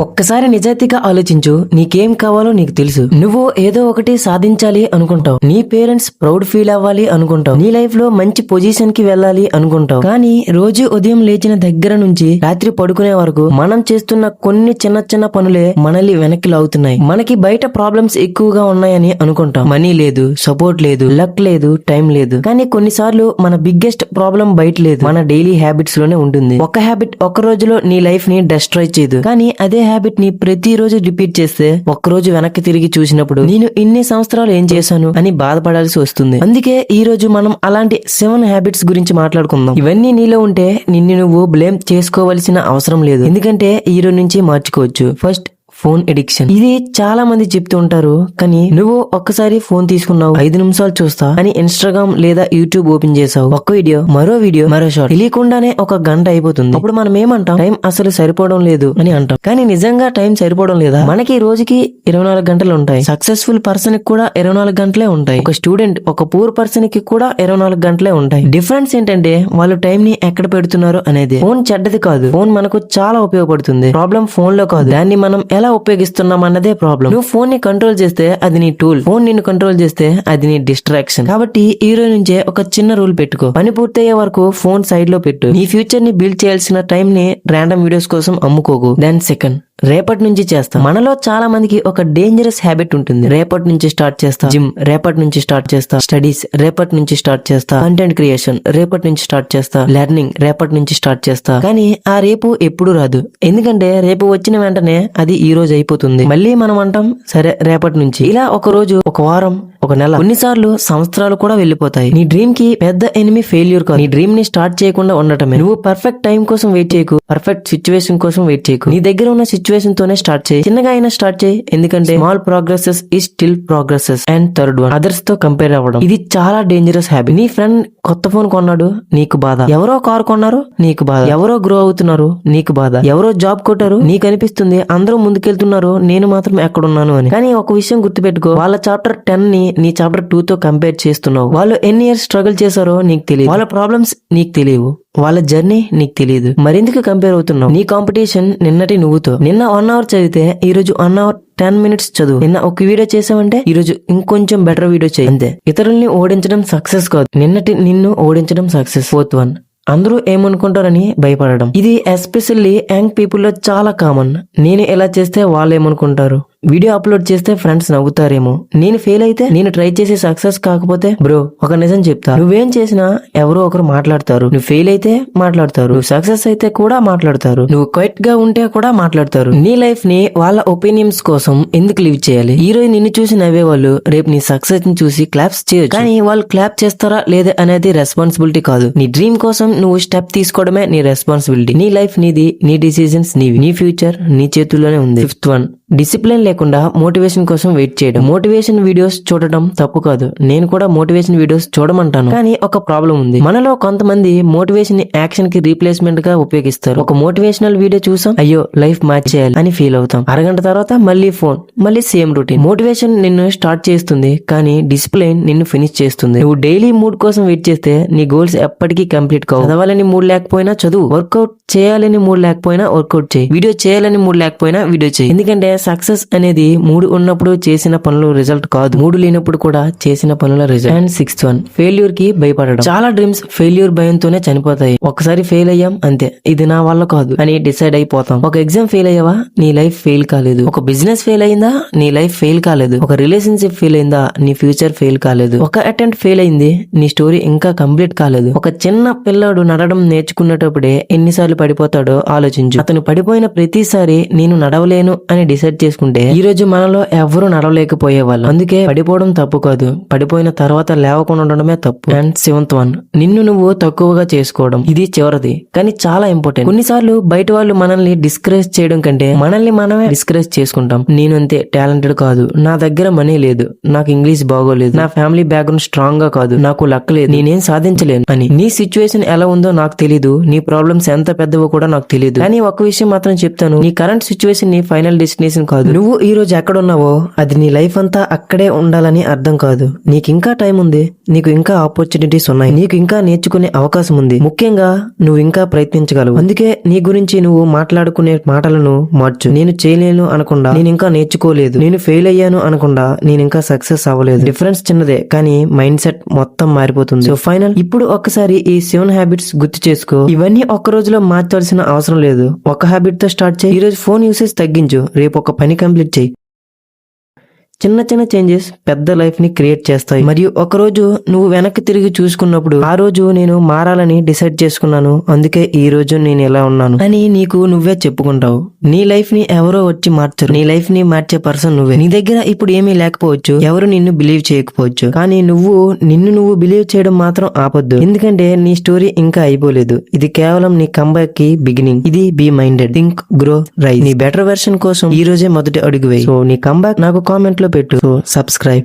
ఒక్కసారి నిజాయితీగా ఆలోచించు. నీకేం కావాలో నీకు తెలుసు. నువ్వు ఏదో ఒకటి సాధించాలి అనుకుంటావు. నీ పేరెంట్స్ ప్రౌడ్ ఫీల్ అవ్వాలి అనుకుంటావు. నీ లైఫ్ లో మంచి పొజిషన్ కి వెళ్ళాలి అనుకుంటావు. కానీ రోజు ఉదయం లేచిన దగ్గర నుంచి రాత్రి పడుకునే వరకు మనం చేస్తున్న కొన్ని చిన్న చిన్న పనులే మనల్ని వెనక్కి లాగుతున్నాయి. మనకి బయట ప్రాబ్లమ్స్ ఎక్కువగా ఉన్నాయని అనుకుంటాం. మనీ లేదు, సపోర్ట్ లేదు, లక్ లేదు, టైం లేదు. కానీ కొన్నిసార్లు మన బిగ్గెస్ట్ ప్రాబ్లం బయట లేదు, మన డైలీ హ్యాబిట్స్ లోనే ఉంటుంది. ఒక హ్యాబిట్ ఒక్క రోజులో నీ లైఫ్ ని డిస్ట్రాయ్ చేయదు. కానీ అదే హ్యాబిట్ ని ప్రతిరోజు రిపీట్ చేస్తే ఒక్కరోజు వెనక్కి తిరిగి చూసినప్పుడు నేను ఇన్ని సంవత్సరాలు ఏం చేశాను అని బాధపడాల్సి వస్తుంది. అందుకే ఈ రోజు మనం అలాంటి 7 హ్యాబిట్స్ గురించి మాట్లాడుకుందాం. ఇవన్నీ నీలో ఉంటే నిన్ను నువ్వు బ్లేమ్ చేసుకోవాల్సిన అవసరం లేదు, ఎందుకంటే ఈ రోజు నుంచి మార్చుకోవచ్చు. First, phone addiction. ఇది చాలా మంది చెప్తూ ఉంటారు, కానీ నువ్వు ఒక్కసారి ఫోన్ తీసుకున్నావు, 5 నిమిషాలు చూస్తా అని ఇన్స్టాగ్రామ్ లేదా యూట్యూబ్ ఓపెన్ చేసావు. ఒక్క వీడియో, మరో షార్ట్, తెలియకుండానే 1 గంట అయిపోతుంది. అప్పుడు మనం ఏమంటాం? టైం అసలు సరిపోవడం లేదు అని అంటాం. కానీ నిజంగా టైం సరిపోవడం లేదా? మనకి రోజుకి 24 గంటలు ఉంటాయి. సక్సెస్ఫుల్ పర్సన్ కి కూడా 24 గంటలే ఉంటాయి. ఒక స్టూడెంట్, ఒక పూర్ పర్సన్ కి కూడా 24 గంటలే ఉంటాయి. డిఫరెన్స్ ఏంటంటే వాళ్ళు టైం ని ఎక్కడ పెడుతున్నారు అనేది. ఫోన్ చెడ్డది కాదు, ఫోన్ మనకు చాలా ఉపయోగపడుతుంది. ప్రాబ్లం ఫోన్ లో కాదు, దాన్ని మనం ఎలా ఉపయోగిస్తున్నాం అన్నదే ప్రాబ్లం. నువ్వు ఫోన్ ని కంట్రోల్ చేస్తే అది నీ టూల్, ఫోన్ నిన్ను కంట్రోల్ చేస్తే అది నీ డిస్ట్రాక్షన్. కాబట్టి ఈ రోజు నుంచే ఒక చిన్న రూల్ పెట్టుకో. పని పూర్తయ్యే వరకు ఫోన్ సైడ్ లో పెట్టు. నీ ఫ్యూచర్ ని బిల్డ్ చేయాల్సిన టైం ని రాండమ్ వీడియోస్ కోసం అమ్ముకోకు. దెన్ సెకండ్, రేపటి నుంచి చేస్తా. మనలో చాలా మందికి ఒక డేంజరస్ హ్యాబిట్ ఉంటుంది. రేపటి నుంచి స్టార్ట్ చేస్తా, జిమ్ రేపటి నుంచి స్టార్ట్ చేస్తా, స్టడీస్ రేపటి నుంచి స్టార్ట్ చేస్తా, కంటెంట్ క్రియేషన్ రేపటి నుంచి స్టార్ట్ చేస్తా, లెర్నింగ్ రేపటి నుంచి స్టార్ట్ చేస్తా. కానీ ఆ రేపు ఎప్పుడు రాదు, ఎందుకంటే రేపు వచ్చిన వెంటనే అది ఈ రోజు అయిపోతుంది. మళ్ళీ మనం అంటాం సరే రేపటి నుంచి. ఇలా ఒక రోజు, ఒక వారం, ఒక నెల, కొన్నిసార్లు సంవత్సరాలు కూడా వెళ్ళిపోతాయి. నీ డ్రీమ్ కి పెద్ద ఎనిమి ఫెయిల్యూర్ కాదు, నీ డ్రీమ్ ని స్టార్ట్ చేయకుండా ఉండటమే. నువ్వు పర్ఫెక్ట్ టైం కోసం వెయిట్ చేయకు, పర్ఫెక్ట్ సిచ్యువేషన్ కోసం వెయిట్ చేయకు. నీ దగ్గర ఉన్న సిచ్యువేషన్ తోనే స్టార్ట్ చేయి. చిన్నగా అయినా స్టార్ట్ చేయి, ఎందుకంటే small progresses is still progresses. And third one, others తో కంపేర్ అవ్వడం. ఇది చాలా డేంజరస్ హ్యాబిట్. నీ ఫ్రెండ్ కొత్త ఫోన్ కొన్నాడు, నీకు బాధ. ఎవరో కార్ కొన్నారు, నీకు బాధ. ఎవరో గ్రో అవుతున్నారు, నీకు బాధ. ఎవరో జాబ్ కొట్టారు, నీకు అనిపిస్తుంది అందరూ ముందుకెళ్తున్నారు, నేను మాత్రం ఎక్కడున్నాను అని. కానీ ఒక విషయం గుర్తుపెట్టుకో, వాళ్ళ చాప్టర్ 10 ని నీ చాప్టర్ 2 తో కంపేర్ చేస్తున్నావు. వాళ్ళు ఎన్ని ఇయర్స్ స్ట్రగుల్ చేశారో నీకు తెలియదు, వాళ్ళ ప్రాబ్లమ్స్ నీకు తెలియవు, వాళ్ళ జర్నీ నీకు తెలియదు. మరెందుకు కంపేర్ అవుతున్నావు? నీ కాంపిటీషన్ నిన్నటి నువ్వుతో. నిన్న 1 అవర్ చదివితే ఈ రోజు 1 అవర్ 10 మినిట్స్ చదువు. నిన్న ఒక వీడియో చేసావంటే ఈ రోజు ఇంకొంచెం బెటర్ వీడియో చేయి, అంతే. ఇతరుల్ని ఓడించడం సక్సెస్ కాదు, నిన్నటి నిన్ను ఓడించడం సక్సెస్. ఫోర్త్ వన్, అందరూ ఏమనుకుంటారని భయపడడం. ఇది ఎస్పెషల్లీ యంగ్ పీపుల్ లో చాలా కామన్. నేను ఎలా చేస్తే వాళ్ళు ఏమనుకుంటారు, వీడియో అప్లోడ్ చేస్తే ఫ్రెండ్స్ నవ్వుతారేమో, నేను ఫెయిల్ అయితే, నేను ట్రై చేసి సక్సెస్ కాకపోతే. బ్రో, ఒక నిజం చెప్తా, నువ్వేం చేసినా ఎవరో ఒకరు మాట్లాడతారు. నువ్వు ఫెయిల్ అయితే మాట్లాడతారు, నువ్వు సక్సెస్ అయితే కూడా మాట్లాడతారు, నువ్వు క్వైట్ గా ఉంటే కూడా మాట్లాడతారు. నీ లైఫ్ ని వాళ్ళ ఒపీనియన్స్ కోసం ఎందుకు లివ్ చేయాలి? ఈ రోజు నిన్ను చూసి నవ్వే వాళ్ళు రేపు నీ సక్సెస్ ని చూసి క్లాప్స్ చేయొచ్చు, కానీ వాళ్ళు క్లాప్ చేస్తారా లేదా అనేది రెస్పాన్సిబిలిటీ కాదు. నీ డ్రీమ్ కోసం నువ్వు స్టెప్ తీసుకోవడమే నీ రెస్పాన్సిబిలిటీ. నీ లైఫ్ నీది, నీ డిసిజన్స్ నీవి, నీ ఫ్యూచర్ నీ చేతుల్లోనే ఉంది. ఫిఫ్త్ వన్, డిసిప్లిన్ లేకుండా మోటివేషన్ కోసం వెయిట్ చేయడం. మోటివేషన్ వీడియోస్ చూడటం తప్పు కాదు, నేను కూడా మోటివేషన్ వీడియోస్ చూడమంటాను. కానీ ఒక ప్రాబ్లం ఉంది, మనలో కొంతమంది మోటివేషన్ ని యాక్షన్ కి రీప్లేస్మెంట్ గా ఉపయోగిస్తారు. ఒక మోటివేషనల్ వీడియో చూసాం, అయ్యో లైఫ్ మార్చేయాలి అని ఫీల్ అవుతాం. అరగంట తర్వాత మళ్ళీ ఫోన్, మళ్ళీ సేమ్ రొటీన్. మోటివేషన్ నిన్ను స్టార్ట్ చేస్తుంది, కానీ డిసిప్లిన్ నిన్ను ఫినిష్ చేస్తుంది. నువ్వు డైలీ మూడ్ కోసం వెయిట్ చేస్తే నీ గోల్స్ ఎప్పటికీ కంప్లీట్ కావు. చదవాలని మూడ్ లేకపోయినా చదువు, వర్కౌట్ చేయాలని మూడ్ లేకపోయినా వర్కౌట్ చేయి, వీడియో చేయాలని మూడ్ లేకపోయినా వీడియో చేయి. ఎందుకంటే సక్సెస్ అనేది మూడు ఉన్నప్పుడు చేసిన పనుల రిజల్ట్ కాదు, మూడు లేనప్పుడు కూడా చేసిన పనుల result. And sixth one, failure కి భయపడడం. చాలా డ్రీమ్స్ ఫెయిల్యూర్ భయంతోనే చనిపోతాయి. ఒకసారి ఫెయిల్ అయ్యాం అంతే, ఇది నా వల్ల కాదు అని డిసైడ్ అయిపోతాం. ఒక ఎగ్జామ్ ఫెయిల్ అయ్యావా, నీ లైఫ్ ఫెయిల్ కాలేదు. ఒక బిజినెస్ ఫెయిల్ అయిందా, నీ లైఫ్ ఫెయిల్ కాలేదు. ఒక రిలేషన్షిప్ ఫెయిల్ అయిందా, నీ ఫ్యూచర్ ఫెయిల్ కాలేదు. ఒక అటెంప్ట్ ఫెయిల్ అయింది, నీ స్టోరీ ఇంకా కంప్లీట్ కాలేదు. ఒక చిన్న పిల్లాడు నడవడం నేర్చుకునేటప్పుడే ఎన్నిసార్లు పడిపోతాడో ఆలోచించు. అతను పడిపోయిన ప్రతిసారి నేను నడవలేను అని డిసైడ్ చేసుకుంటే ఈ రోజు మనలో ఎవరు నడవలేకపోయేవాళ్ళు. అందుకే పడిపోవడం తప్పు కాదు, పడిపోయిన తర్వాత లేవకుండా ఉండడమే తప్పు. అండ్ సెవెంత్ వన్, నిన్ను నువ్వు తక్కువగా చేసుకోవడం. ఇది చివరిది కానీ చాలా ఇంపార్టెంట్. కొన్నిసార్లు బయట వాళ్ళు మనల్ని డిస్కరేజ్ చేయడం కంటే మనల్ని మనమే డిస్కరేజ్ చేసుకుంటాం. నేను అంతే టాలెంటెడ్ కాదు, నా దగ్గర మనీ లేదు, నాకు ఇంగ్లీష్ బాగోలేదు, నా ఫ్యామిలీ బ్యాక్గ్రౌండ్ స్ట్రాంగ్ గా కాదు, నాకు లక్ లేదు, నేనేం సాధించలేను అని. నీ సిచ్యువేషన్ ఎలా ఉందో నాకు తెలీదు, నీ ప్రాబ్లమ్స్ ఎంత పెద్దవో కూడా నాకు తెలియదు. కానీ ఒక విషయం మాత్రం చెప్తాను, నీ కరెంట్ సిచ్యువేషన్ ని ఫైనల్ డెస్టినేషన్ డెస్టినేషన్ కాదు. నువ్వు ఈ రోజు ఎక్కడ ఉన్నావో అది నీ లైఫ్ అంతా అక్కడే ఉండాలని అర్థం కాదు. నీకు ఇంకా టైం ఉంది, నీకు ఇంకా ఆపర్చునిటీస్ ఉన్నాయి, నీకు ఇంకా నేర్చుకునే అవకాశం ఉంది. ముఖ్యంగా నువ్వు ఇంకా ప్రయత్నించగలవు. అందుకే నీ గురించి నువ్వు మాట్లాడుకునే మాటలను మార్చు. నేను చేయలేను అనకుండా నేను ఇంకా నేర్చుకోలేదు, నేను ఫెయిల్ అయ్యాను అనకుండా నేను ఇంకా సక్సెస్ అవ్వలేదు. డిఫరెన్స్ చిన్నదే కానీ మైండ్ సెట్ మొత్తం మారిపోతుంది. సో ఫైనల్, ఇప్పుడు ఒక్కసారి ఈ 7 హ్యాబిట్స్ గుర్తు చేసుకో. ఇవన్నీ ఒక్క రోజులో మార్చాల్సిన అవసరం లేదు. ఒక హ్యాబిట్ తో స్టార్ట్ చేయి. ఈ రోజు ఫోన్ యూసేజ్ తగ్గించు, రేపు ఒక పని కంప్లీట్ చేయి. చిన్న చిన్న చేంజెస్ పెద్ద లైఫ్ ని క్రియేట్ చేస్తాయి. మరియు ఒక రోజు నువ్వు వెనక్కి తిరిగి చూసుకున్నప్పుడు ఆ రోజు నేను మారాలని డిసైడ్ చేసుకున్నాను, అందుకే ఈ రోజు నేను ఎలా ఉన్నాను అని నీకు నువ్వే చెప్పుకుంటావు. నీ లైఫ్ ని ఎవరో వచ్చి మార్చరు. నీ లైఫ్ ని మార్చే పర్సన్ నువ్వే. నీ దగ్గర ఇప్పుడు ఏమీ లేకపోవచ్చు, ఎవరు నిన్ను బిలీవ్ చేయకపోవచ్చు, కానీ నిన్ను నువ్వు బిలీవ్ చేయడం మాత్రం ఆపొద్దు. ఎందుకంటే నీ స్టోరీ ఇంకా అయిపోలేదు. ఇది కేవలం నీ కంబ్యాక్ కి బిగినింగ్. ఇది be minded, think, grow, rise. నీ బెటర్ వెర్షన్ కోసం ఈ రోజే మొదటి అడుగు వేయి. సో నీ కంబ్యాక్ నాకు కామెంట్ లో పెట్టు. So subscribe.